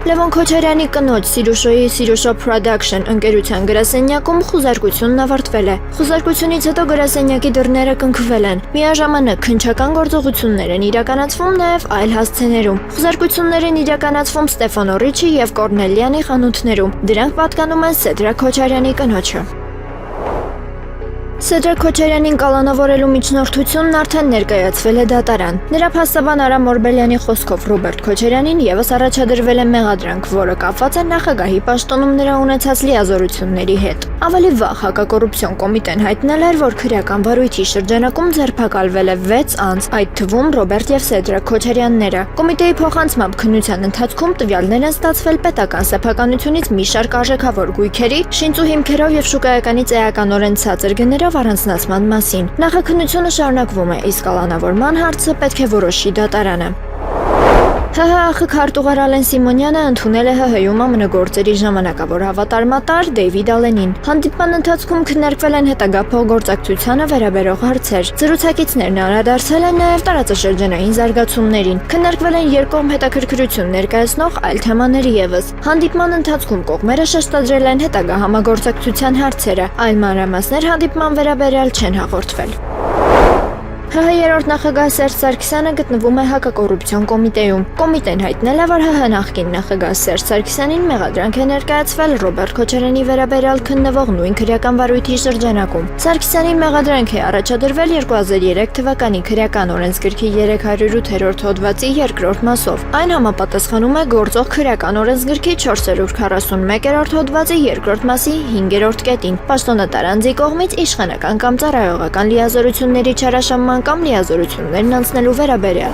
Լևոն Քոչարյանի կնոջ Սիրուշոյի Սիրուշո Production ընկերության գրասենյակում խուզարկությունն ավարտվել է։ Խուզարկությունից հետո գրասենյակի դռները կնքվել են։ Միաժամանակ քննչական գործողություններ են իրականացվում նաև այլ հասցեներում։ Խուզարկություններ են իրականացվում Ստեֆան Օրիչի եւ Կորնելյանի խանութներում։ Դրանք պատկանում են Սեդրակ Քոչարյանի կնոջը։ Սեդրակ Քոչարյանին կալանավորելու միջնորդությունն արդեն ներկայացվել է դատարան։ Նրա փաստաբան Արամ Օրբելյանի խոսքով Ռոբերտ Քոչարյանին եւս առաջադրվել է մեղադրանք, որը կապված է նախագահի պաշտոնում նրա ունեցած լիազորությունների հետ։ Ավելի վաղ հակակոռուպցիոն կոմիտեն հայտնել էր, որ քրեական վարույթի շրջանակում ձերբակալվել է 6 անձ, այդ թվում Ռոբերտ եւ Սեդրակ Քոչարյանները։ Կոմիտեի փոխանցմամբ քննության ընթացքում տվյալներ են ստացվել պետական սեփականությունից մի շարք արժեքավոր գույքերի, շինծու հիմքերով եւ շուկայականից էականորեն ցածր գներով առանձնացման մասին։ Նախաքննությունը շարունակվում է, իսկ կալանավորման հարցը պետք է որոշի դատարանը։ ՀՀԱԽ քարտուղար Ալեն Սիմոնյանը ընդունել է ՀՀ-ում ԱՄՆ գործերի ժամանակավոր հավատարմատար Դեյվիդ Ալենին։ Հանդիպման ընթացքում քննարկվել են հետագա փոխգործակցությանը վերաբերող հարցեր։ Զրուցակիցներն անդրադարձել են նաև տարածաշրջանային զարգացումներին։ Քննարկվել են երկկողմ հետաքրքրություն ներկայացնող այլ թեմաներ ևս։ Հանդիպման ընթացքում կողմերը շեշտադրել են հետագա համագործակցության հարցերը, այլ մանրամասներ հանդիպման վերաբերյալ չեն հաղորդվել։ ՀՀ երրորդ նախագահ Սերժ Սարգսյանը գտնվում է հակակոռուպցիոն կոմիտեում։ Կոմիտեն հայտնել է, որ ՀՀ նախկին նախագահ Սերժ Սարգսյանին մեղադրանք է ներկայացվել Ռոբերտ Քոչարյանի վերաբերյալ քննվող նույն քրեական վարույթի շրջանակում։ Սարգսյանին մեղադրանք է առաջադրվել 2003 թվականի քրեական օրենսգրքի 308-րդ հոդվածի 2-րդ մասով։ Այն համապատասխանում է գործող քրեական օրենսգրքի 441-րդ հոդվածի 2-րդ մասի 5-րդ կետին։ Պաշտոնատար անձի կողմից իշխանական կամ ծառայողական լիազորությունների չարաշահման կամ լիազորություններն անցնելու վերաբերյալ։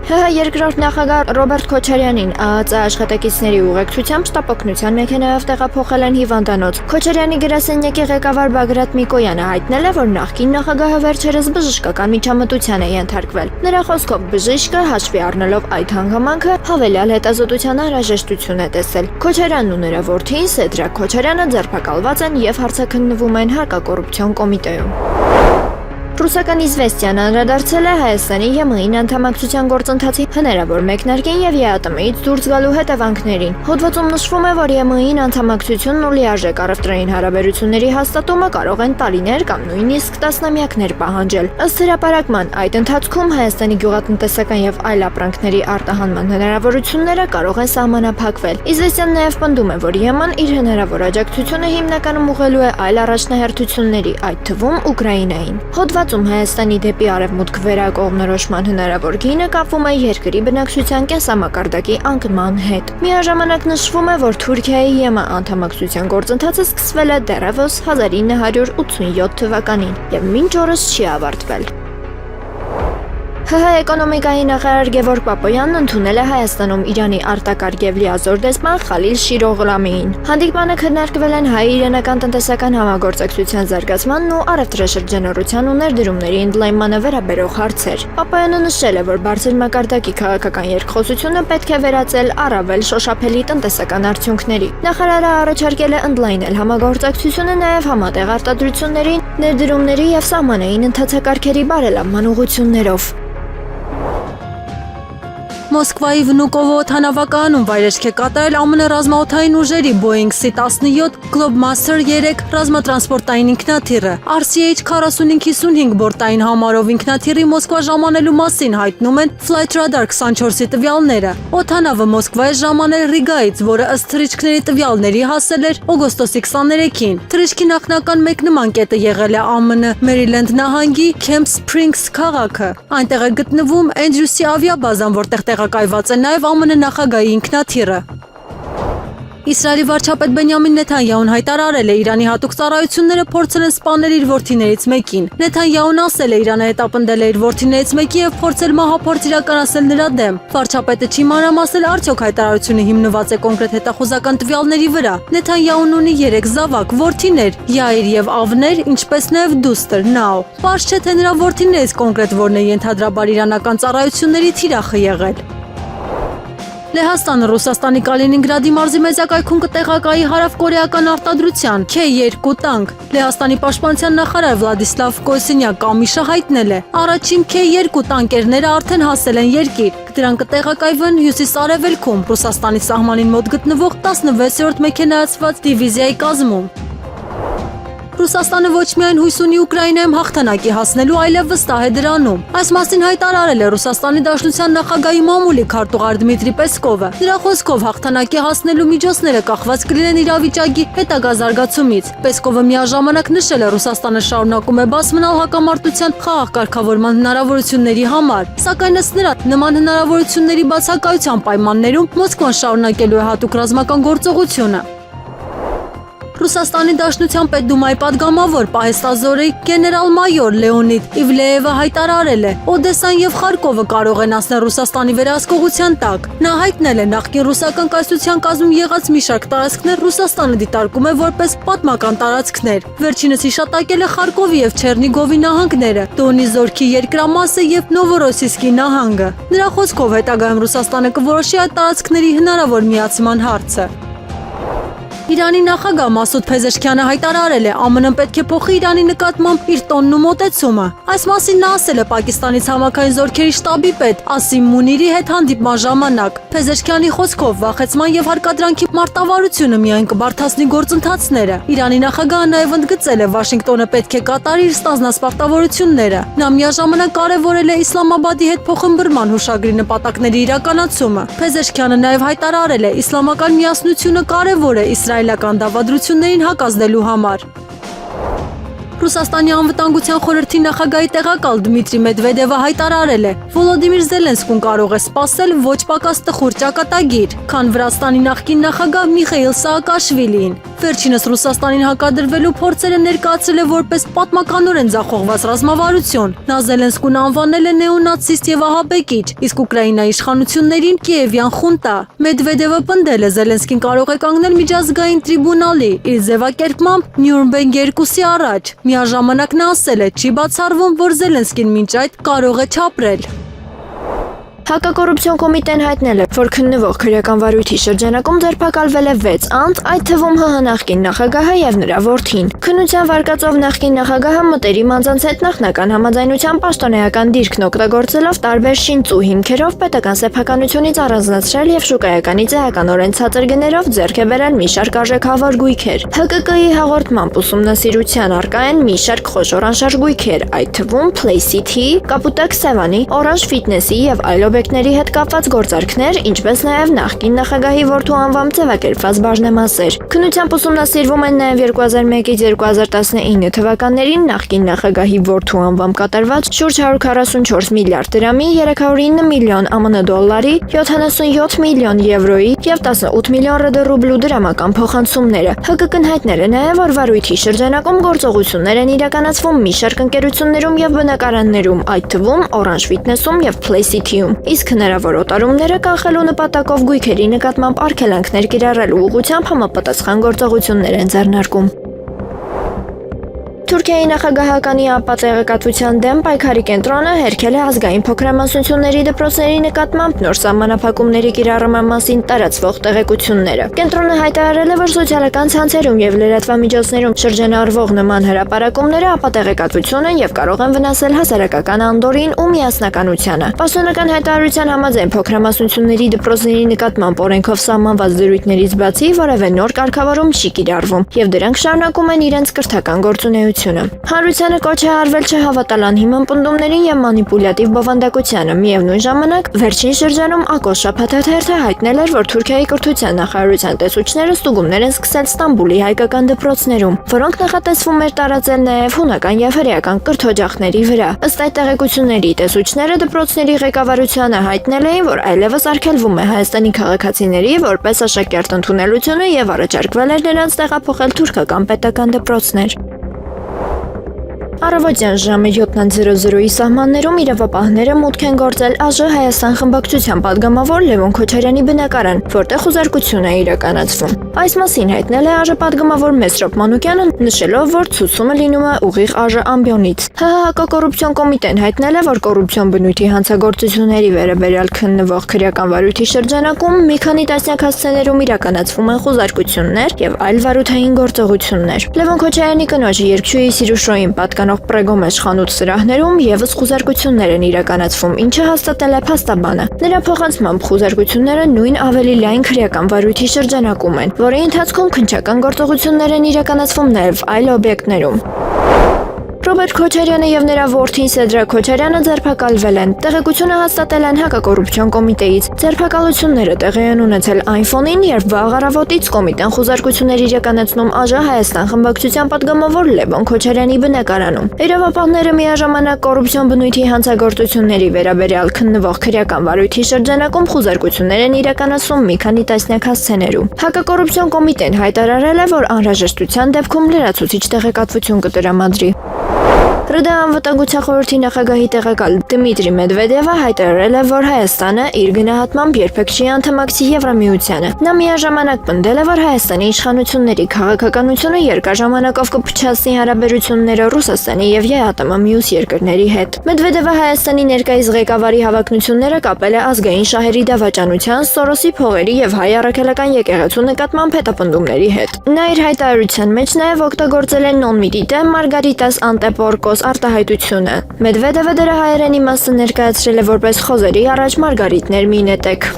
ՀՀ երկրորդ նախագահ Ռոբերտ Քոչարյանին ԱԱԾ աշխատակիցների ուղեկցությամբ շտապօգնության մեքենայով տեղափոխել են հիվանդանոց։ Քոչարյանի գրասենյակի ղեկավար Բագրատ Միկոյանը հայտնել է, որ նախկին նախագահը վերջերս բժշկական միջամտության է ենթարկվել։ Նրա խոսքով բժիշկը հաշվի առնելով այդ հանգամանքը հավելյալ հետազոտության անհրաժեշտություն է տեսել։ Քոչարյանն ու նրա որդին Սեդրակ Քոչարյանը ձերբակալված են եւ հարցաքննվում են հակակոռուպցիոն կոմիտեում։ Ռուսական Իզվեստիան անդրադարձել է Հայաստանի ԵՄ-ին անդամակցության գործընթացի հնարավոր մեկնարկին եւ ԵԱՏՄ-ից դուրս գալու հետևանքներին։ Հոդվածում նշվում է, որ ԵՄ-ին անդամակցությունն ու լիարժեք առևտրային հարաբերությունների հաստատումը կարող են տարիներ կամ նույնիսկ տասնամյակներ պահանջել։ Ըստ հրապարակման, այդ ընթացքում Հայաստանի գյուղատնտեսական եւ այլ ապրանքների արտահանման հնարավորությունները կարող են սահմանափակվել։ Իզվեստիան նաեւ պնդում է, որ ԵՄ-ն իր հնարավոր աջակցությունը հիմնականում ուղղելու է այլ առաջնահերթությունների, այդ թվում Ուկրաինային։ Հայաստանի դեպի արևմուտք վերակողմնորոշման հնարավոր գինը կապվում է երկրի բնակչության կենսամակարդակի անկման հետ։ Միաժամանակ նշվում է, որ Թուրքիայի ԵՄ անդամակցության գործընթացը սկսվել է դեռևս 1987 թվականին եւ մինչ օրս չի ավարտվել։ ՀՀ էկոնոմիկայի նախարար Գևորգ Պապոյանն ընդունել է Հայաստանում Իրանի արտակարգ եւ լիազոր դեսպան Խալիլ Շիրօղլամիին։ Հանդիպմանը քննարկվել են հայ-իրանական տնտեսական համագործակցության զարգացմանն ու առևտրաշրջանառության ու ներդրումների ընդլայնմանը վերաբերող հարցեր։ Պապոյանը նշել է, որ բարձր մակարդակի քաղաքական երկխոսությունը պետք է վերածել առավել շոշափելի տնտեսական արդյունքների։ Նախարարը առաջարկել է ընդլայնել համագործակցությունը նաեւ համատեղ արտադրությունների, ներդրումների եւ սահմանային ընթացակարգերի բարելավման ուղղություններով։ Մոսկվայի Վնուկովո օդանավակայանում վայրեջք է կատարել ԱՄՆ ռազմաօդային ուժերի Boeing C-17 Globemaster 3 ռազմատրանսպորտային ինքնաթիռը։ RCH-4555 բորտային համարով ինքնաթիռի Մոսկվա ժամանելու մասին հայտնում են Flightradar 24-ի տվյալները։ Օդանավը Մոսկվա է ժամանել Ռիգայից, որը ըստ թռիչքների տվյալների հասել էր օգոստոսի 23-ին։ Թռիչքի նախնական մեկնման կետը եղել է ԱՄՆ Մերիլենդ նահանգի Camp Springs քաղաքը։ Այնտեղ է գտնվում Andrews-ի ավիաբազան, որտեղ տեղակայված է նաև ԱՄՆ նախագահի ինքնաթիռը։ Իսրայելի վարչապետ Բենյամին Նեթանյահուն հայտարարել է Իրանի հատուկ ծառայությունները փորձել են սպանել իր որդիներից մեկին։ Նեթանյահուն ասել է Իրանը հետապնդել է իր որդիներից մեկի եւ փորձել մահափորձ իրականացնել նրա դեմ։ Վարչապետը չի մանրամասնել արդյոք հայտարարությունը հիմնված է կոնկրետ հետախուզական տվյալների վրա։ Նեթանյահուն ունի 3 զավակ որդիներ՝ Յայիր եւ Ավներ, ինչպես նաեւ դուստր Նաո։ Պարզ չէ, թե նրա որդիներից կոնկրետ որն է ենթադրաբար իրանական ծառայությունների թիրախը եղել։ Լեհաստանը Ռուսաստանի Կալինինգրադի մարզի մեծակայքում կտեղակայի հարավկորեական արտադրության K2 տանկ։ Լեհաստանի պաշտպանության նախարար Վլադիսլավ Կոսինյակ Կամիշը հայտնել է. առաջին K2 տանկերները արդեն հասել են երկիր։ Դրանք կտեղակայվեն հյուսիս-արևելքում Ռուսաստանի սահմանին մոտ գտնվող 16-րդ մեքենայացված դիվիզիայի կազմում։ Ռուսաստանը ոչ միայն հույս ունի Ուկրաինայում հաղթանակի հասնելու, այլև վստահ է դրանում։ Այս մասին հայտարարել է Ռուսաստանի Դաշնության նախագահի մամուլի քարտուղար Դմիտրի Պեսկովը։ Նրա խոսքով հաղթանակի հասնելու միջոցները կախված կլինեն իրավիճակի հետագա զարգացումից։ Պեսկովը միաժամանակ նշել է Ռուսաստանը շարունակում է բաց մնալ հակամարտության խաղաղ կարգավորման հնարավորությունների համար, սակայն ըստ նրա նման հնարավորությունների բացակայության պայմաններում Մոսկվան շարունակելու է հատուկ ռազմական գործողությունը։ Ռուսաստանի Դաշնության Պետդումայի падգամավոր պահեստազորի գեներալ-մայոր Լեոնիդ Իվլեևը հայտարարել է. Օդեսան եւ Խարկովը կարող են անցնել Ռուսաստանի վերահսկողության տակ։ Նա հայտնել է նախկին ռուսական կայսրության կազմում եղած մի շարք տարածքներ Ռուսաստանը դիտարկում է որպես պատմական տարածքներ։ Վերջինս հիշատակել է Խարկովի եւ Չեռնիգովի նահանգները, Դոնի Զորքի երկրամասը եւ Նովորոսիսկի նահանգը։ Նրա խոսքով հետագայում Ռուսաստանը կորոշի այդ տարածքների հնարավոր միացման հարցը։ Իրանի նախագահ Մասուդ Փեզեշքյանը հայտարարել է, ԱՄՆ-ն պետք է փոխի Իրանի նկատմամբ իր տոնն ու մոտեցումը։ Այս մասին նա ասել է Պակիստանից համակային զորքերի շտաբի պետ Ասիմ Մունիրի հետ հանդիպման ժամանակ։ Փեզեշքյանի խոսքով վախեցման եւ հարկադրանքի մարտավարությունը միայն կբարդացնի գործընթացները։ Իրանի նախագահը նաեւ ընդգծել է Վաշինգտոնը պետք է կատարի իր ստանձնած պարտավորությունները։ Նա միաժամանակ կարևորել է Իսլամաբադի հետ փոխըմբռնման հուշագրի նպատակների իրականացումը։ Փեզեշքյանը նաեւ հայտարարել է, իսլամական միասնությունը կարևոր է իսրայելական դավադրություններին հակազդելու համար։ Ռուսաստանի անվտանգության խորհրդի նախագահի տեղակալ Դմիտրի Մեդվեդևը հայտարարել է. Վոլոդիմիր Զելենսկուն կարող է սպասել ոչ պակաս տխուր ճակատագիր, քան Վրաստանի նախկին նախագահ Միխեիլ Սաակաշվիլին։ Վերջինս Ռուսաստանին հակադրվելու փորձերը ներկայացրել է որպես պատմականորեն ձախողված ռազմավարություն։ Նա Զելենսկուն անվանել է նեոնացիստ եւ ահաբեկիչ, իսկ Ուկրաինայի իշխանություններին Կիևյան խունտա։ Մեդվեդևը պնդել է Զելենսկին կարող է կանգնել միջազգային տրիբունալի իր ձևակերպմամբ Նյուրնբերգ 2-ի առաջ։ Միաժամանակ նա ասել է, չի բացառվում, որ Զելենսկին մինչ այդ կարող է չապրել։ Հակակոռուպցիոն կոմիտեն հայտնել է, որ քննվող քրեական վարույթի շրջանակում ձերբակալվել է 6 անձ, այդ թվում ՀՀ նախկին նախագահը եւ նրա որդին։ Քննության վարկածով նախկին նախագահը մտերիմ անձանց հետ նախնական համաձայնության պաշտոնեական դիրքն օգտագործելով տարբեր շինծու հիմքերով պետական սեփականությունից առանձնացրել եւ շուկայականից էականորեն ցածր գներով ձեռք է բերել մի շարք արժեքավոր գույքեր։ ՀԿԿ-ի հաղորդմամբ ուսումնասիրության առկա են մի շարք խոշոր անշարժ գույքեր, այդ թվում Play City, Կապուտակ Սևանի, Orange Fitness-ի եւ այլ օբյեկտների հետ կապված գործարքներ, ինչպես նաև նախկին նախագահի որդու անվամբ ձևակերպված բաժնեմասեր։ Քննությամբ ուսումնասիրվում են նաև 2001-ից 2019 թվականներին նախկին նախագահի որդու անվամբ կատարված շուրջ 144 միլիարդ դրամի, 309 միլիոն ԱՄՆ դոլարի, 77 միլիոն եվրոյի եւ 18 միլիոն ՌԴ ռուբլու դրամական փոխանցումները։ ՀԿԿ-ն հայտնել է նաև, որ վարույթի շրջանակում գործողություններ են իրականացվում մի շարք ընկերություններում եւ բնակարաններում, այդ թվում Orange Fitness-ում եւ Play City-ում։ Իսկ հնարավոր օտարումները կանխելու նպատակով գույքերի նկատմամբ արգելանքներ կիրառելու ուղղությամբ համապատասխան գործողություններ են ձեռնարկում։ Թուրքիայի նախագահականի ապատեղեկատվության դեմ պայքարի կենտրոնը հերքել է ազգային փոքրամասնությունների դպրոցների նկատմամբ նոր սահմանափակումների կիրառման մասին տարածվող տեղեկությունները։ Կենտրոնը հայտարարել է, որ սոցիալական ցանցերում եւ լրատվամիջոցներում շրջանառվող նման հրապարակումները ապատեղեկատվություն են եւ կարող են վնասել հասարակական անդորրին ու միասնականությանը։ Պաշտոնական հայտարարության համաձայն փոքրամասնությունների դպրոցների նկատմամբ օրենքով սահմանված դրույթներից բացի որևէ նոր կարգավորում չի կիրառվում եւ դրանք շարունակում են իրենց կրթական գործունեությունը։ Հանրությանը կոչ է արվել չհավատալ անհիմն պնդումներին եւ մանիպուլյատիվ բովանդակությանը։ Միևնույն ժամանակ, վերջին շրջանում Ակոս շաբաթաթերթը հայտնել էր, որ Թուրքիայի կրթության նախարարության տեսուչները ստուգումներ են սկսել Ստամբուլի հայկական դպրոցներում, որոնք նախատեսվում էր տարածել նաեւ հունական եւ հրեական կրթօջախների վրա։ Ըստ այդ տեղեկությունների, տեսուչները դպրոցների ղեկավարությանը հայտնել էին, որ այլևս արգելվում է Հայաստանի քաղաքացիների որպես աշակերտ ընդունելությունը եւ առաջարկվել էր նրանց տեղափոխել թուրքական պետական դպրոցներ։ Առավոտյան ժամը 7:00-ի սահմաններում իրավապահները մուտք են գործել ԱԺ Հայաստան խմբակցության падգամավոր Լևոն Քոչարյանի բնակարան, որտեղ խուզարկություն է իրականացվում։ Այս մասին հայտնել է ԱԺ падգամավոր Մեսրոպ Մանուկյանը, նշելով, որ ցուցումը լինում է ուղիղ ԱԺ ամբիոնից։ ՀՀ հակակոռուպցիոն կոմիտեն հայտնել է, որ կոռուպցիոն բնույթի հանցագործությունների վերաբերյալ քննվող քրեական վարույթի շրջանակում մի քանի տասնյակ հասցեներում իրականացվում են խուզարկություններ եւ այլ վարութային գործողություններ։ Լևոն Քոչարյանի կնոջ երգչուհի Սիրուշոյին պատկանող Պրեգոմեշ խանութ սրահներում եւս խուզարկություններ են իրականացվում, ինչը հաստատել է փաստաբանը։ Նրա փոխանցմամբ խուզարկությունները նույն ավելի լայն քրեական վարույթի շրջանակում են, որի ընթացքում քննչական գործողություններ են իրականացվում նաեւ այլ օբյեկտներում։ Ռոբերտ Քոչարյանը եւ նրա որդին Սեդրա Քոչարյանը ձերբակալվել են։ Տեղեկությունը հաստատել են հակակոռուպցիոն կոմիտեից։ Ձերբակալությունները տեղի են ունեցել այն ֆոնին, երբ վաղ առավոտից կոմիտեն խուզարկություններ իրականացնում ԱԺ Հայաստան խմբակցության падգամավոր Լևոն Քոչարյանի բնակարանում։ Իրավապահները միաժամանակ կոռուպցիոն բնույթի հանցագործությունների վերաբերյալ քննվող քրեական վարույթի շրջանակում խուզարկություններ են իրականացում մի քանի տասնյակ հասցեներում։ Հակակոռուպցիոն կոմիտեն հայտարարել է, որ անհրաժեշտության դեպքում լրացուցիչ տեղեկատվություն կտրամադրի։ ՌԴ անվտանգության խորհրդի նախագահի տեղակալ Դմիտրի Մեդվեդևը հայտարարել է, որ Հայաստանը իր գնահատմամբ երբեք չի անդամակցի Եվրամիությանը։ Նա միաժամանակ պնդել է, որ Հայաստանի իշխանությունների քաղաքականությունը երկար ժամանակով կփչացնի հարաբերությունները Ռուսաստանի եւ ԵԱՏՄ մյուս երկրների հետ։ Մեդվեդևը Հայաստանի ներկայիս ղեկավարի հավակնությունները կապել է ազգային շահերի դավաճանության, Սորոսի փողերի եւ հայ առաքելական եկեղեցու նկատմամբ հետապնդումների հետ։ Նա իր հայտարարության մեջ նաեւ օգտագործել է non-mitite Margaritas Anteporkos արտահայտությունը։ Մեդվեդևը դրա հայերենի մասը ներկայացրել է որպես խոզերի առաջ մարգարիտներ մի նետեք։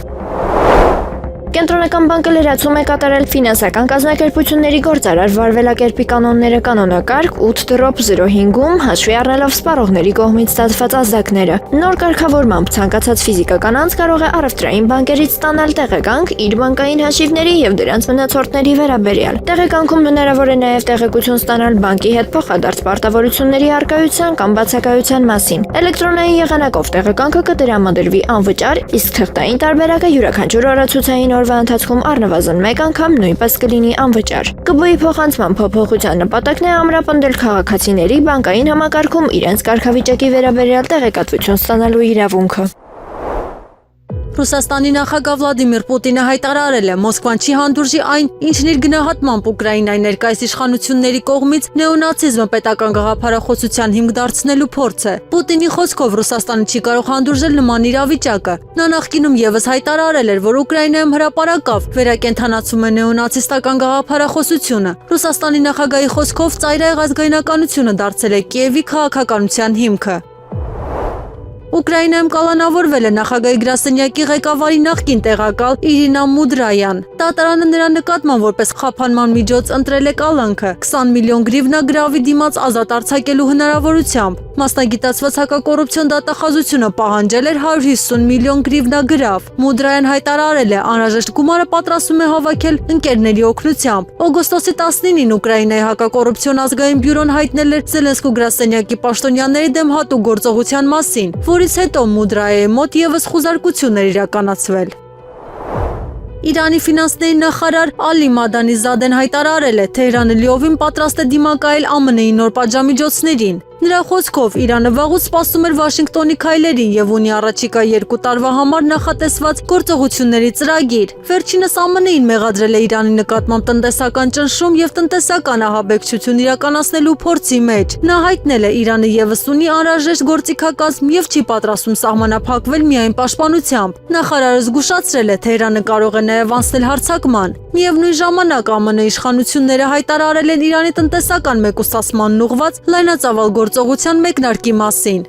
Կենտրոնական բանկը լրացում է կատարել ֆինանսական կազմակերպությունների գործարար վարվելակերպի կանոնները կանոնակարգ 8.05-ում հաշվի առնելով սպառողների կողմից ստացված ազդակները։ Նոր կարգավորմամբ ցանկացած ֆիզիկական անձ կարող է առևտրային բանկերից ստանալ տեղեկանք իր բանկային հաշիվների եւ դրանց մնացորդների վերաբերյալ։ Տեղեկանքում հնարավոր է նաեւ տեղեկություն ստանալ բանկի հետ փոխադարձ պարտավորությունների առկայության կամ բացակայության մասին։ Էլեկտրոնային եղանակով տեղեկանքը կտրամադրվի անվճար, իսկ թղթային տարբերակը յուրաքանչյուր օրացուցային օրվա ընթացքում առնվազն մեկ անգամ նույնպես կլինի անվճար։ ԿԲ-ի փոխանցման փոփոխության նպատակն է ամրապնդել քաղաքացիների բանկային համակարգում իրենց կարգավիճակի վերաբերյալ տեղեկատվություն ստանալու իրավունքը։ Ռուսաստանի նախագահ Վլադիմիր Պուտինը հայտարարել է, Մոսկվան չի հանդուրժի այն, ինչն իր գնահատմամբ Ուկրաինայի ներկայիս իշխանությունների կողմից նեոնացիզմը պետական գաղափարախոսության հիմք դարձնելու փորձ է։ Պուտինի խոսքով Ռուսաստանը չի կարող հանդուրժել նման իրավիճակը։ Նա նախկինում եւս հայտարարել էր, որ Ուկրաինայում հրապարակավ վերակենդանացում է նեոնացիստական գաղափարախոսությունը։ Ռուսաստանի նախագահի խոսքով ծայրահեղ ազգայնականությունը դարձել է Կիևի քաղաքականության հիմքը։ Ուկրաինայում կալանավորվել է նախագահի գրասենյակի ղեկավարի նախկին տեղակալ Իրինա Մուդրայան։ Դատարանը նրա նկատմամբ որպես խափանման միջոց ընտրել է կալանքը 20 միլիոն գրիվնա գրավի դիմաց ազատ արձակելու հնարավորությամբ։ Մասնագիտացված հակակոռուպցիոն դատախազությունը պահանջել էր 150 միլիոն գրիվնա գրավ։ Մուդրայան հայտարարել է, անհրաժեշտ գումարը պատրաստում է հավաքել ընկերների օգնությամբ։ Օգոստոսի 19-ին Ուկրաինայի հակակոռուպցիոն ազգային բյուրոն հայտնել էր Զելենսկու գրասենյակի պաշտոնյաների դեմ հատուկ գործողության մասին, որից հետո Մուդրայեի մոտ եւս խուզարկություններ իրականացվել։ Իրանի ֆինանսների նախարար Ալի Մադանիզադեն հայտարարել է, Թեհրանը լիովին պատրաստ է դիմակայել ԱՄՆ-ի նոր պատժամիջոցներին։ Նրա խոսքով Իրանը վաղուց սպասում էր Վաշինգտոնի քայլերին եւ ունի առաջիկա 2 տարվա համար նախատեսված գործողությունների ծրագիր։ Վերջինս ԱՄՆ-ին մեղադրել է Իրանի նկատմամբ տնտեսական ճնշում եւ տնտեսական ահաբեկչություն իրականացնելու փորձի մեջ։ Նա հայտնել է, Իրանը եւս ունի անհրաժեշտ գործիքակազմ եւ չի պատրաստվում սահմանափակվել միայն պաշտպանությամբ։ Նախարարը զգուշացրել է, Թեհրանը կարող է նաեւ անցնել հարձակման։ Միևնույն ժամանակ ԱՄՆ իշխանությունները հայտարարել են Իրանի տնտեսական մեկուսացմանն ուղղված լայնածավալ գործողության մեկնարկի մասին։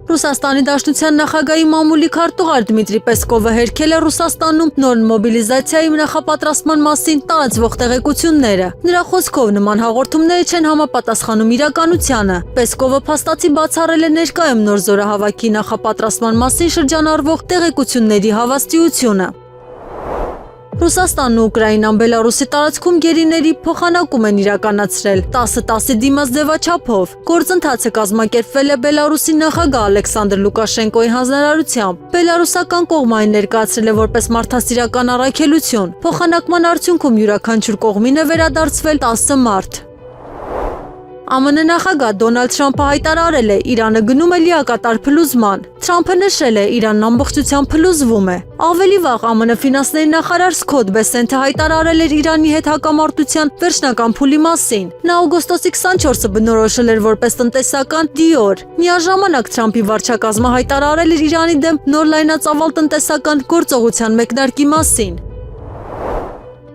Ռուսաստանի Դաշնության նախագահի մամուլի քարտուղար Դմիտրի Պեսկովը հերքել է Ռուսաստանում նոր մոբիլիզացիայի նախապատրաստման մասին տարածվող տեղեկությունները։ Նրա խոսքով նման հաղորդումները չեն համապատասխանում իրականությանը։ Պեսկովը փաստացի բացառել է ներկայում նոր զորահավաքի նախապատրաստման մասին շրջանառվող տեղեկությունների հավաստիությունը։ Ռուսաստանն ու Ուկրաինան Բելարուսի տարածքում գերիների փոխանակում են իրականացրել 10-10 դիմաց ձևաչափով։ Գործընթացը կազմակերպվել է Բելարուսի նախագահ Ալեքսանդր Լուկաշենկոյի հանձնարարությամբ։ Բելարուսական կողմը այն ներկայացրել է որպես մարդասիրական առաքելություն։ Փոխանակման արդյունքում յուրաքանչյուր կողմին է վերադարձվել 10 մարդ։ ԱՄՆ նախագահ Դոնալդ Թրամփը հայտարարել է Իրանը գնում է լիակատար փլուզման։ Թրամփը նշել է Իրանն ամբողջությամբ փլուզվում է։ Ավելի վաղ ԱՄՆ ֆինանսների նախարար Սքոթ Բեսենթը հայտարարել էր Իրանի հետ հակամարտության վերջնական փուլի մասին։ Նա օգոստոսի 24-ը բնորոշել էր որպես տնտեսական դիոր։ Միաժամանակ Թրամփի վարչակազմը հայտարարել էր Իրանի դեմ նոր լայնածավալ տնտեսական գործողության մեկնարկի մասին։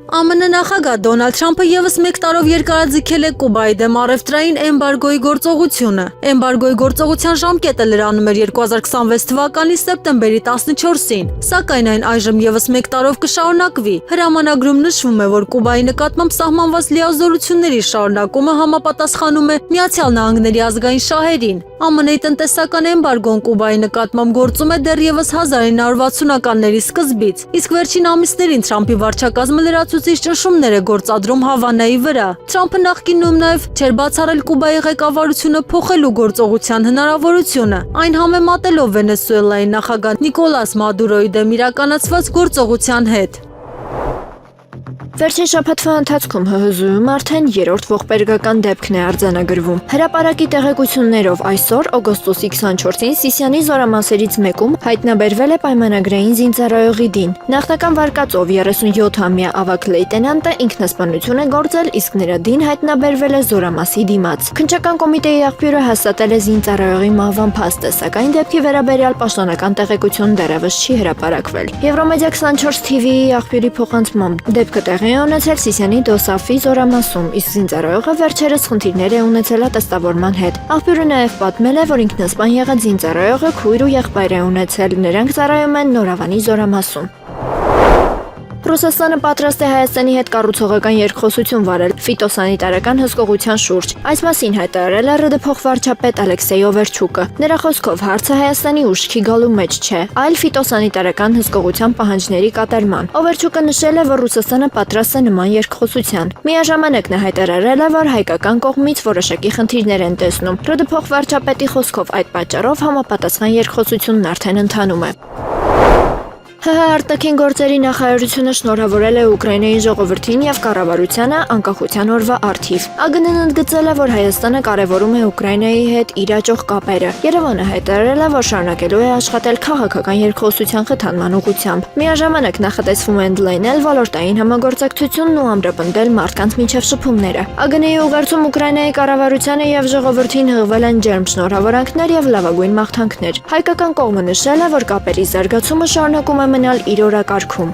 ԱՄՆ նախագահ Դոնալդ Թրամփը եւս մեկ տարով երկարաձգել է Կուբայի դեմ առևտրային էմբարգոյի գործողությունը։ Էմբարգոյի գործողության ժամկետը լրանում էր 2026 թվականի սեպտեմբերի 14-ին, սակայն այն այժմ եւս մեկ տարով կշարունակվի։ Հրամանագրում նշվում է, որ Կուբայի նկատմամբ սահմանված լիազորությունների շարունակումը համապատասխանում է Միացյալ Նահանգների ազգային շահերին։ ԱՄՆ-ի տնտեսական էմբարգոն Կուբայի նկատմամբ գործում է դեռևս 1960-ականների սկզբից, իսկ վերջին ամիսներին Թրամփի վարչակազմը լրացուցիչ ճնշումներ է գործադրում Հավանայի վրա։ Թրամփը նախկինում նաև չէր բացառել Կուբայի ղեկավարությունը փոխելու գործողության հնարավորությունը, այն համեմատելով Վենեսուելայի նախագահ Նիկոլաս Մադուրոյի դեմ իրականացված գործողության հետ։ Վերջին շաբաթվա ընթացքում ՀՀԶ-ում արդեն երրորդ ողբերգական դեպքն է արձանագրվում։ Հրապարակի տեղեկություններով այսօր օգոստոսի 24-ին Սիսիանի զորամասերից մեկում հայտնաբերվել է պայմանագրային զինծառայողի դին։ Նախնական վարկածով 37-ամյա ավագ լեյտենանտը ինքնասպանություն է գործել, իսկ նրա դին հայտնաբերվել է զորամասի դիմաց։ Քննչական կոմիտեի աղբյուրը հաստատել է զինծառայողի մահվան փաստը, սակայն դեպքի վերաբերյալ պաշտոնական տեղեկություն դեռևս չի հրապարակվել։ Եվրոմեդիա 24 TV-ի աղբյուրի փոխանցմամբ դեպքը տեղի ունեցել Սիսիանի Դոսաֆի զորամասում, իսկ զինծառայողը վերջերս խնդիրներ է ունեցել ատեստավորման հետ։ Աղբյուրը նաև պատմել է, որ ինքնասպան եղած զինծառայողը քույր ու եղբայր է ունեցել, նրանք ծառայում են Նորավանի զորամասում։ Ռուսաստանը պատրաստ է Հայաստանի հետ կառուցողական երկխոսություն վարել ֆիտոսանիտարական հսկողության շուրջ։ Այս մասին հայտարարել է ՌԴ փոխվարչապետ Ալեքսեյ Օվերչուկը։ Նրա խոսքով հարցը Հայաստանի ուշքի գալու մեջ չէ, այլ ֆիտոսանիտարական հսկողության պահանջների կատարման։ Օվերչուկը նշել է, որ Ռուսաստանը պատրաստ է նման երկխոսության։ Միաժամանակ նա հայտարարել է, որ հայկական կողմից որոշակի խնդիրներ են տեսնում։ ՌԴ փոխվարչապետի խոսքով այդ պատճառով համապատասխան երկխոսությունն արդեն ընթանում է։ ՀՀ արտաքին գործերի նախարարությունը շնորհավորել է Ուկրաինայի ժողովրդին եւ կառավարությանը անկախության օրվա առթիվ։ ԱԳՆ-ն ընդգծել է, որ Հայաստանը կարևորում է Ուկրաինայի հետ իր աճող կապերը։ Երևանը հայտարարել է, որ շարունակելու է աշխատել քաղաքական երկխոսության խթանման ուղղությամբ։ Միաժամանակ նախատեսվում է ընդլայնել ոլորտային համագործակցությունն ու ամրապնդել մարդկանց միջև շփումները։ ԱԳՆ-ի ուղերձում Ուկրաինայի կառավարությանը եւ ժողովրդին հղվել են ջերմ շնորհավորանքներ եւ լավագույն մաղթանքներ։ Հայկական կողմը նշել է, որ կապերի զարգացումը շարունակում է մնալ իր օրակարգում։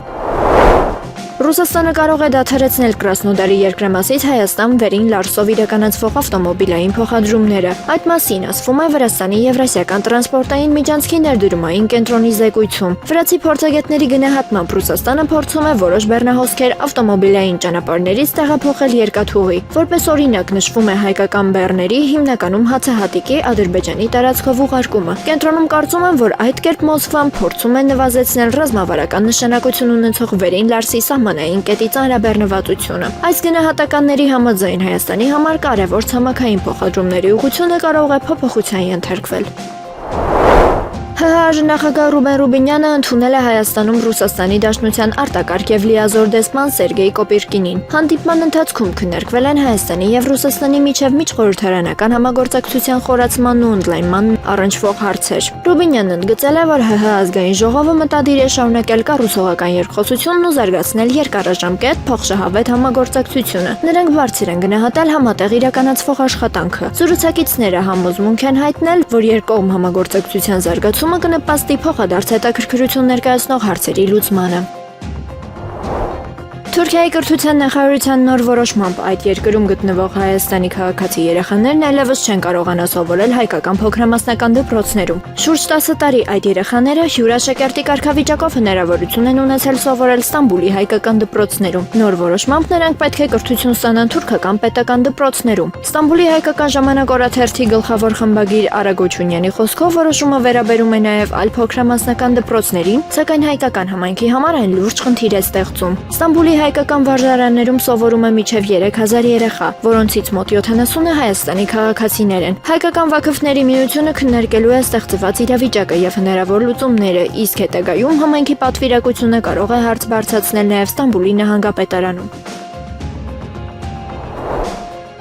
Ռուսաստանը կարող է դադարեցնել Կրասնոդարի երկրամասից Հայաստան վերին Լարսով իրականացվող ավտոմոբիլային փոխադրումները։ Այդ մասին ասվում է Վրաստանի Եվրասիական տրանսպորտային միջանցքի ներդրումային կենտրոնի զեկույցում։ Վրացի փորձագետների գնահատմամբ Ռուսաստանը փորձում է որոշ բեռնահոսքեր ավտոմոբիլային ճանապարհներից տեղափոխել երկաթուղի։ Որպես օրինակ նշվում է հայկական բեռների հիմնականում հացահատիկի Ադրբեջանի տարածքով ուղարկումը։ Կենտրոնում կարծում են, որ այդ կերպ Մոսկվան փորձում է նվազեցնել ռազմավարական նշանակություն ունեցող վերին Լարսի սահմանային կետի ծանրաբեռնվածությունը։ Այս գնահատականների համաձայն Հայաստանի համար կարևոր ցամաքային փոխադրումների ուղղությունը կարող է փոփոխության ենթարկվել։ ՀՀ նախագահ Ռուբեն Ռուբինյանը ընդունել է Հայաստանում Ռուսաստանի Դաշնության արտակարգ եւ լիազոր դեսպան Սերգեյ Կոպիրկինին։ Հանդիպման ընթացքում քննարկվել են Հայաստանի եւ Ռուսաստանի միջև միջխորհրդարանական համագործակցության խորացման ու ընդլայնման առնչվող հարցեր։ Ռուբինյանն ընդգծել է, որ ՀՀ ազգային ժողովը մտադիր է շարունակել կառուցողական երկխոսությունն ու զարգացնել երկարաժամկետ փոխշահավետ համագործակցությունը։ Նրանք բարձր են գնահատել համատեղ իրականացվող աշխատանքը։ Զրուցակիցները համոզմունք են հայտնել, որ երկկողմ համագործակցության զարգացումը կնպաստի փոխադարձ հետաքրքրություն ներկայացնող հարցերի լուծմանը։ Թուրքիայի կրթության նախարարության նոր որոշմամբ այդ երկրում գտնվող հայաստանի քաղաքացի երեխաներն այլևս չեն կարողանա սովորել հայկական փոքրամասնական դպրոցներում։ Շուրջ 10 տարի այդ երեխաները հյուրաշակերտի կարգավիճակով հնարավորություն են ունեցել սովորել Ստամբուլի հայկական դպրոցներում։ Նոր որոշմամբ նրանք պետք է կրթություն ստանան թուրքական պետական դպրոցներում։ Ստամբուլի հայկական ժամանակ օրաթերթի գլխավոր խմբագիր Արա Գոչունյանի խոսքով որոշումը վերաբերում է նաև այլ փոքրամասնական դպրոցներին, սակայն հայկական համայնքի համար այն լուրջ խնդիր է ստեղծում։ Ստամբուլի հայկական վարժարաններում սովորում է մինչև 3000 երեխա, որոնցից մոտ 70-ը Հայաստանի քաղաքացիներ են։ Հայկական վակֆների միությունը քննարկելու է ստեղծված իրավիճակը եւ հնարավոր լուծումները, իսկ հետագայում համայնքի պատվիրակությունը կարող է հարց բարձրացնել նաեւ Ստամբուլի նահանգապետարանում։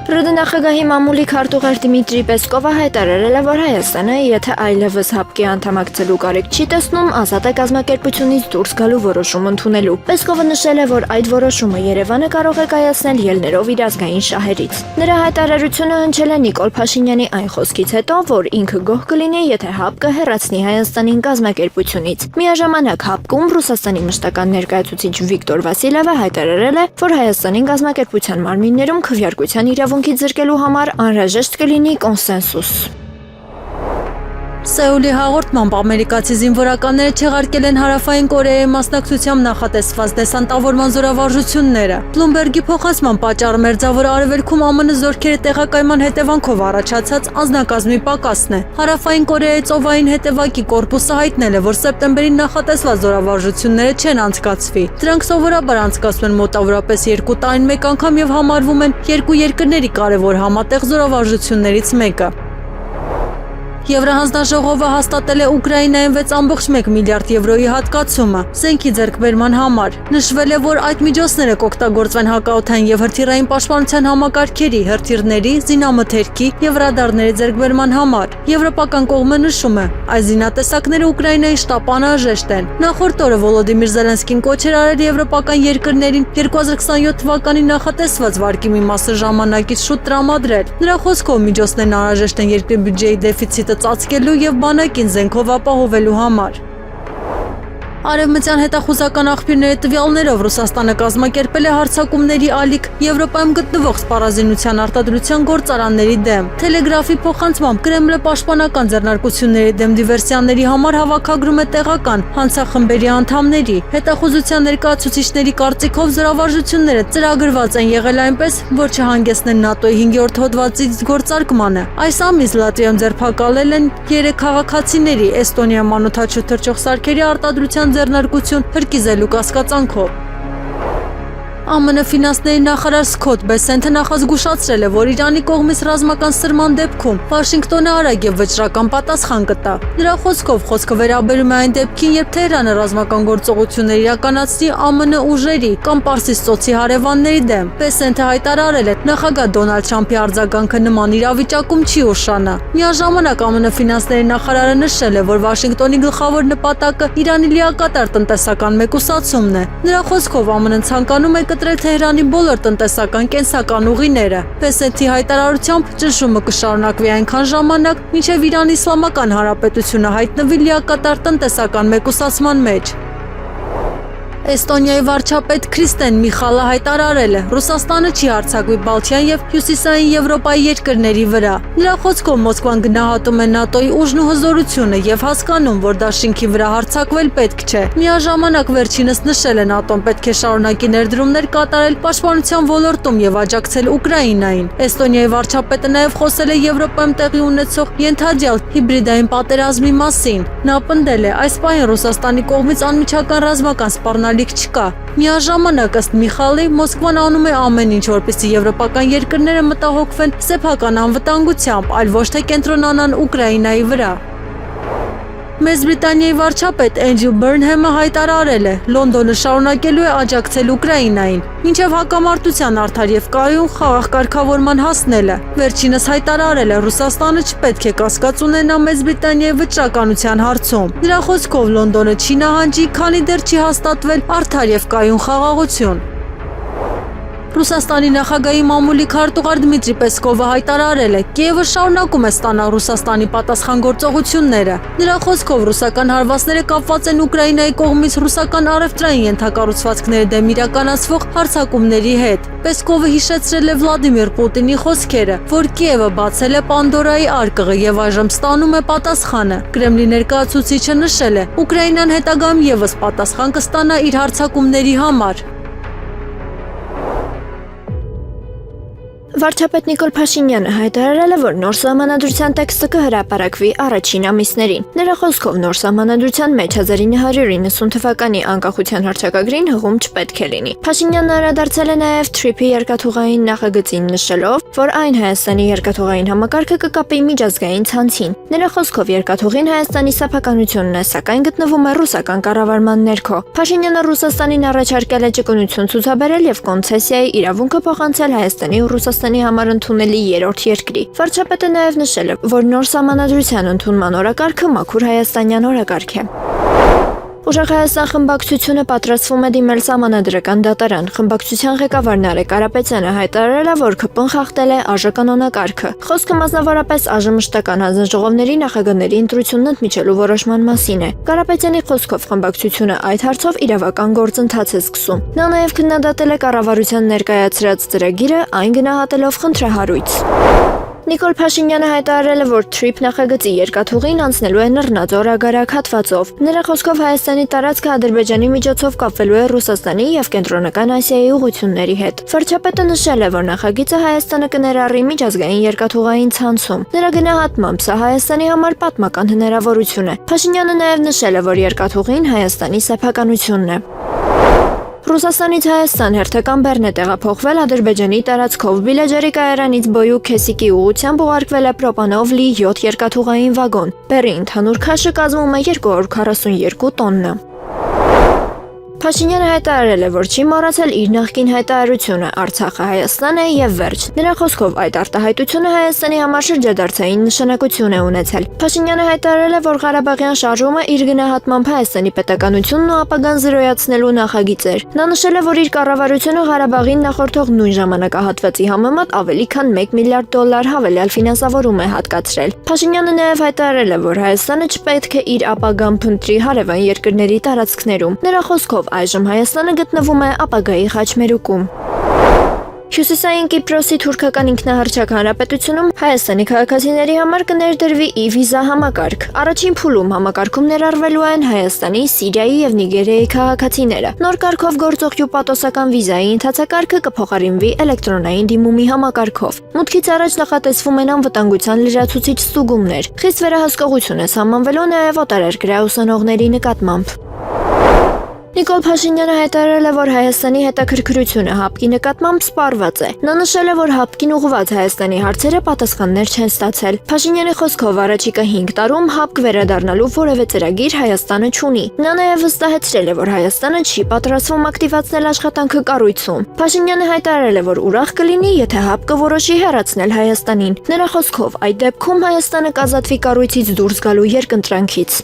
ՌԴ նախագահի մամուլի քարտուղար Դմիտրի Պեսկովը հայտարարել է, որ Հայաստանը, եթե այլևս ՀԱՊԿ-ի անդամակցելու կարիք չի տեսնում, ազատ է կազմակերպությունից դուրս գալու որոշում ընդունելու։ Պեսկովը նշել է, որ այդ որոշումը Երևանը կարող է կայացնել ելներով իր ազգային շահերից։ Նրա հայտարարությունը հնչել է Նիկոլ Փաշինյանի այն խոսքից հետո, որ ինքը գոհ կլինի, եթե ՀԱՊԿ-ը հեռացնի Հայաստանին կազմակերպությունից։ Միաժամանակ ՀԱՊԿ-ում Ռուսաստանի մշտական ներկայացուցիչ Վիկտոր Վասիլևը հայտարարել է, որ Հայաստանին կազմակերպության մարմիններում քվեարկության իրավունքից զրկելու համար անհրաժեշտ կլինի կոնսենսուս։ Սեուլի հաղորդմամբ ամերիկացի զինվորականները չեղարկել են Հարավային Կորեայի մասնակցությամբ նախատեսված դեսանտավորման զորավարժությունները։ Բլումբերգի փոխանցման պատճառը մերձավոր արևելքում ԱՄՆ զորքերի տեղակայման հետևանքով առաջացած անձնակազմի պակասն է։ Հարավային Կորեայի ծովային հետևակի կորպուսը հայտնել է, որ սեպտեմբերին նախատեսված զորավարժությունները չեն անցկացվի։ Դրանք սովորաբար անցկացվում են մոտավորապես 2 տարին մեկ անգամ եւ համարվում են երկու երկրների կարևոր համատեղ զորավարժություններից մեկը։ Եվրահանձնաժողովը հաստատել է Ուկրաինային 6.1 միլիարդ եվրոյի հատկացումը զենքի ձեռքբերման համար։ Նշվել է, որ այդ միջոցները կօգտագործվեն հակաօդային եւ հրթիռային պաշտպանության համակարգերի, հրթիռների, զինամթերքի եւ ռադարների ձեռքբերման համար։ Եվրոպական կողմը նշում է, այս զինատեսակները Ուկրաինայի շտապ անհրաժեշտ են։ Նախորդ օրը Վոլոդիմիր Զելենսկին կոչ էր արել եվրոպական երկրներին 2027 թվականին նախատեսված վարկի մի մասը ժամանակից շուտ տրամադրել։ Նրա խոսքով միջոցներն անհրաժեշտ են երկրի բյուջեի դեֆիցիտը ծածկելու եւ բանակին զենքով ապահովելու համար։ Արևմտյան հետախուզական աղբյուրների տվյալներով Ռուսաստանը կազմակերպել է հարձակումների ալիք Եվրոպայում գտնվող սպառազինության արտադրության գործարանների դեմ։ Թելեգրաֆի փոխանցմամբ Կրեմլը պաշտպանական ձեռնարկությունների դեմ դիվերսիաների համար հավաքագրում է տեղական հանցախմբերի անդամների։ Հետախուզության ներկայացուցիչների կարծիքով զորավարժությունները ծրագրված են եղել այնպես, որ չհանգեցնեն ՆԱՏՕ-ի 5-րդ հոդվածի գործարկմանը։ Այս ամիս Լատվիայում ձերբակալել են 3 քաղաքացիների Էստոնիա մանութաչու թռչող սարքերի արտադրության ձեռնարկություն հրկիզելու կասկածանքով։ ԱՄՆ ֆինանսների նախարար Սքոթ Բեսենթը նախազգուշացրել է, որ Իրանի կողմից ռազմական սրման դեպքում Վաշինգտոնը արագ եւ վճռական պատասխան կտա։ Նրա խոսքով խոսքը վերաբերում է այն դեպքին, երբ Թեհրանը ռազմական գործողություններ իրականացնի ԱՄՆ ուժերի կամ Պարսից ծոցի հարևանների դեմ։ Բեսենթը հայտարարել է, նախագահ Դոնալդ Թրամփի արձագանքը նման իրավիճակում չի ուշանա։ Միաժամանակ ԱՄՆ ֆինանսների նախարարը նշել է, որ Վաշինգտոնի գլխավոր նպատակը Իրանի լիակատար տնտեսական մեկուսացումն է։ Նրա խոսքով ԱՄՆ-ն ցանկանում է կտրել Թեհրանի բոլոր տնտեսական կենսական ուղիները։ Բեսենթի հայտարարությամբ ճնշումը կշարունակվի այնքան ժամանակ, մինչև Իրանի Իսլամական Հանրապետությունը հայտնվի լիակատար տնտեսական մեկուսացման մեջ։ Էստոնիայի վարչապետ Քրիստեն Միխալը հայտարարել է, Ռուսաստանը չի հարձակվի Բալթյան եւ Հյուսիսային Եվրոպայի երկրների վրա։ Նրա խոսքով Մոսկվան գնահատում է ՆԱՏՕ-ի ուժն ու հզորությունը եւ հասկանում, որ դաշինքի վրա հարձակվել պետք չէ։ Միաժամանակ վերջինս նշել է ՆԱՏՕ-ն պետք է շարունակի ներդրումներ կատարել պաշտպանության ոլորտում եւ աջակցել Ուկրաինային։ Էստոնիայի վարչապետը նաեւ խոսել է Եվրոպայում տեղի ունեցող ենթադրյալ հիբրիդային պատերազմի մասին։ Նա պնդել է, այս պահին Ռուսաստանի կողմից անմիջական ռազմական սպառնալիք չկա։ Միաժամանակ ըստ Միխալի Մոսկվան անում է ամեն ինչ, որպեսզի եվրոպական երկրները մտահոգվեն սեփական անվտանգությամբ, այլ ոչ թե կենտրոնանան Ուկրաինայի վրա։ Մեծ Բրիտանիայի վարչապետ Էնդրյու Բըրնհեմը հայտարարել է, Լոնդոնը շարունակելու է աջակցել Ուկրաինային, մինչև հակամարտության արդար եւ կայուն խաղաղ կարգավորման հասնելը։ Վերջինս հայտարարել է, Ռուսաստանը չպետք է կասկած ունենա Մեծ Բրիտանիայի վճռականության հարցում։ Նրա խոսքով Լոնդոնը չի նահանջի, քանի դեռ չի հաստատվել արդար եւ կայուն խաղաղություն։ Ռուսաստանի նախագահի մամուլի քարտուղար Դմիտրի Պեսկովը հայտարարել է, Կիևը շարունակում է ստանալ Ռուսաստանի պատասխան գործողությունները։ Նրա խոսքով ռուսական հարվածները կապված են Ուկրաինայի կողմից ռուսական առևտրային ենթակառուցվածքների դեմ իրականացվող հարձակումների հետ։ Պեսկովը հիշեցրել է Վլադիմիր Պուտինի խոսքերը, որ Կիևը բացել է Պանդորայի արկղը եւ այժմ ստանում է պատասխանը։ Կրեմլի ներկայացուցիչը նշել է, Ուկրաինան հետագայում եւս պատասխան կստանա իր հարձակումների համար։ Վարչապետ Նիկոլ Փաշինյանը հայտարարել է, որ նոր սահմանադրության տեքստը կհրապարակվի առաջին ամիսներին։ Նրա խոսքով նոր սահմանադրության մեջ 1990 թվականի անկախության հռչակագրին հղում չպետք է լինի։ Փաշինյանը անդրադարձել է նաև TRIP-ի երկաթուղային նախագծին, նշելով, որ այն Հայաստանի երկաթուղային համակարգը կկապի միջազգային ցանցին։ Նրա խոսքով երկաթուղին Հայաստանի սեփականությունն է, սակայն գտնվում է ռուսական կառավարման ներքո։ Փաշինյանը Ռուսաստանին առաջարկել է ճկունություն ցուցաբերել եւ կոնցեսիայի իրավունքը փոխանցել Հայաստանի ու Ռուսաստանի Հայաստանի համար ընդունելի երրորդ երկրի։ Վարչապետը նաև նշել է, որ նոր սահմանադրության ընդունման օրակարգը մաքուր հայաստանյան օրակարգ է։ Ուժեղ Հայաստան խմբակցությունը պատրաստվում է դիմել սահմանադրական դատարան։ Խմբակցության ղեկավար Նարեկ Կարապետյանը հայտարարել է, որ ԿՊ-ն խախտել է ԱԺ կանոնակարգը։ Խոսքը մասնավորապես ԱԺ մշտական հանձնաժողովների նախագահների ընտրությունն ընդմիջելու որոշման մասին է։ Կարապետյանի խոսքով խմբակցությունը այդ հարցով իրավական գործընթաց է սկսում։ Նա նաև քննադատել է կառավարության ներկայացրած ծրագիրը, այն գնահատելով խնդրահարույց։ Նիկոլ Փաշինյանը հայտարարել է, որ TRIP նախագծի երկաթուղին անցնելու է նռնաձ օրագարակ հատվածով։ Նրա խոսքով Հայաստանի տարածքը Ադրբեջանի միջոցով կապվելու է Ռուսաստանի եւ Կենտրոնական Ասիայի ուղղությունների հետ։ Վարչապետը նշել է, որ նախագիծը Հայաստանը կներառի միջազգային երկաթուղային ցանցում։ Նրա գնահատմամբ սա Հայաստանի համար պատմական հնարավորություն է։ Փաշինյանը նաև նշել է, որ երկաթուղին Հայաստանի սեփականությունն է։ Ռուսաստանից Հայաստան հերթական բեռն է տեղափոխվել Ադրբեջանի տարածքով։ Բիլաջերի կայարանից Բոյու Քեսիկի ուղղությամբ ուղարկվել է պրոպանով լի 7 երկաթուղային վագոն։ Բեռի ընդհանուր քաշը կազմում է 242 տոննա։ Փաշինյանը հայտարարել է, որ չի մոռացել իր նախկին հայտարարությունը՝ Արցախը Հայաստան է եւ վերջ։ Նրա խոսքով այդ արտահայտությունը Հայաստանի համար շրջադարձային նշանակություն է ունեցել։ Փաշինյանը հայտարարել է, որ Ղարաբաղյան շարժումը իր գնահատմամբ Հայաստանի պետականությունն ու ապագան զրոյացնելու նախագիծ էր։ Նա նշել է, որ իր կառավարությունը Ղարաբաղին նախորդող նույն ժամանակահատվածի համեմատ ավելի քան $1 միլիարդ հավելյալ ֆինանսավորում է հատկացրել։ Փաշինյանը նաև հայտարարել է, որ Հայաստանը չպետք է իր ապագան փնտրի հարևան երկրների տարածքներում։ Նրա խոսքով այժմ Հայաստանը գտնվում է ապագայի խաչմերուկում։ Հյուսիսային Կիպրոսի թուրքական ինքնահռչակ հանրապետությունում Հայաստանի քաղաքացիների համար կներդրվի e-վիզա համակարգ։ Առաջին փուլում համակարգում ներառվելու են Հայաստանի, Սիրիայի եւ Նիգերիայի քաղաքացիները։ Նոր կարգով գործող հյուպատոսական վիզայի ընթացակարգը կփոխարինվի էլեկտրոնային դիմումի համակարգով։ Մուտքից առաջ նախատեսվում են անվտանգության լրացուցիչ ստուգումներ։ Խիստ վերահսկողություն է սահմանվելու նաև օտարերկրյա ուսանողների նկատմամբ։ Նիկոլ Փաշինյանը հայտարարել է, որ Հայաստանի հետաքրքրությունը ՀԱՊԿ-ի նկատմամբ սպառված է։ Նա նշել է, որ ՀԱՊԿ-ին ուղղված Հայաստանի հարցերը պատասխաններ չեն ստացել։ Փաշինյանի խոսքով առաջիկա 5 տարում ՀԱՊԿ վերադառնալու որևէ ծրագիր Հայաստանը չունի։ Նա նաև վստահեցրել է, որ Հայաստանը չի պատրաստվում ակտիվացնել աշխատանքը կառույցում։ Փաշինյանը հայտարարել է, որ ուրախ կլինի, եթե ՀԱՊԿ-ը որոշի հեռացնել Հայաստանին։ Նրա խոսքով այդ դեպքում Հայաստանը կազատվի կառույցից դուրս գալու երկընտրանքից։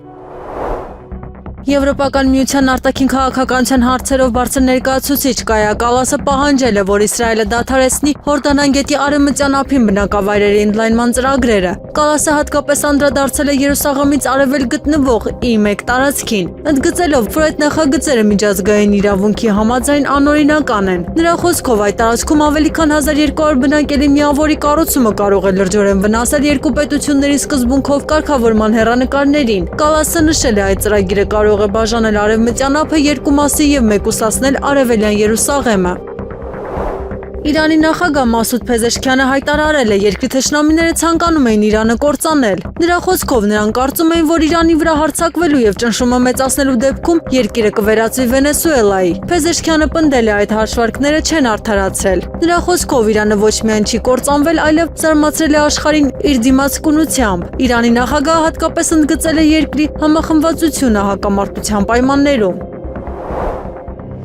Եվրոպական միության արտաքին քաղաքականության հարցերով բարձր ներկայացուցիչ Կայա Կալասը պահանջել է, որ Իսրայելը դադարեցնի Հորդանան գետի արևմտյան ափին բնակավայրերի ընդլայնման ծրագրերը։ Կալասը հատկապես անդրադարձել է Երուսաղեմից արևել գտնվող I1 տարածքին, ընդգծելով, որ այդ նախագծերը միջազգային իրավունքի համաձայն անօրինական են։ Նրա խոսքով այդ տարածքում ավելի քան 1200 բնակելի միավորի կառուցումը կարող է լրջորեն վնասել երկու պետությունների սկզբունքով կարգավորման հեռանկարներին։ Կալասը նշել է, այդ ծրագիրը կարող է բաժանել արևմտյան ափը երկու մասի եւ մեկուսացնել արևելյան Երուսաղեմը։ Իրանի նախագահ Մասուդ Փեզեշքյանը հայտարարել է, երկրի թշնամիները ցանկանում էին Իրանը կործանել։ Նրա խոսքով նրանք կարծում էին, որ Իրանի վրա հարձակվելու եւ ճնշումը մեծացնելու դեպքում երկիրը կվերածվի Վենեսուելայի։ Փեզեշքյանը պնդել է, այդ հաշվարկները չեն արդարացել։ Նրա խոսքով Իրանը ոչ միայն չի կործանվել, այլև զարմացրել է աշխարհին իր դիմացկունությամբ։ Իրանի նախագահը հատկապես ընդգծել է երկրի համախմբվածությունը հակամարտության պայմաններում։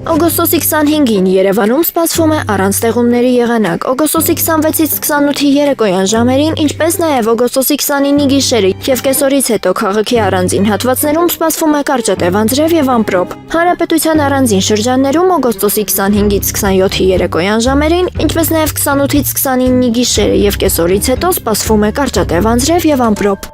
Օգոստոսի 25-ին Երևանում սպասվում է առանց տեղումների եղանակ։ Օգոստոսի 26-ից 28-ի երեկոյան ժամերին, ինչպես նաև օգոստոսի 29-ի գիշերը եւ կեսօրից հետո քաղաքի առանձին հատվածներում սպասվում է կարճատև անձրև եւ ամպրոպ։ Հանրապետության առանձին շրջաններում օգոստոսի 25-ից 27-ի երեկոյան ժամերին, ինչպես նաև 28-ից 29-ի գիշերը եւ կեսօրից հետո սպասվում է կարճատև անձրև եւ ամպրոպ։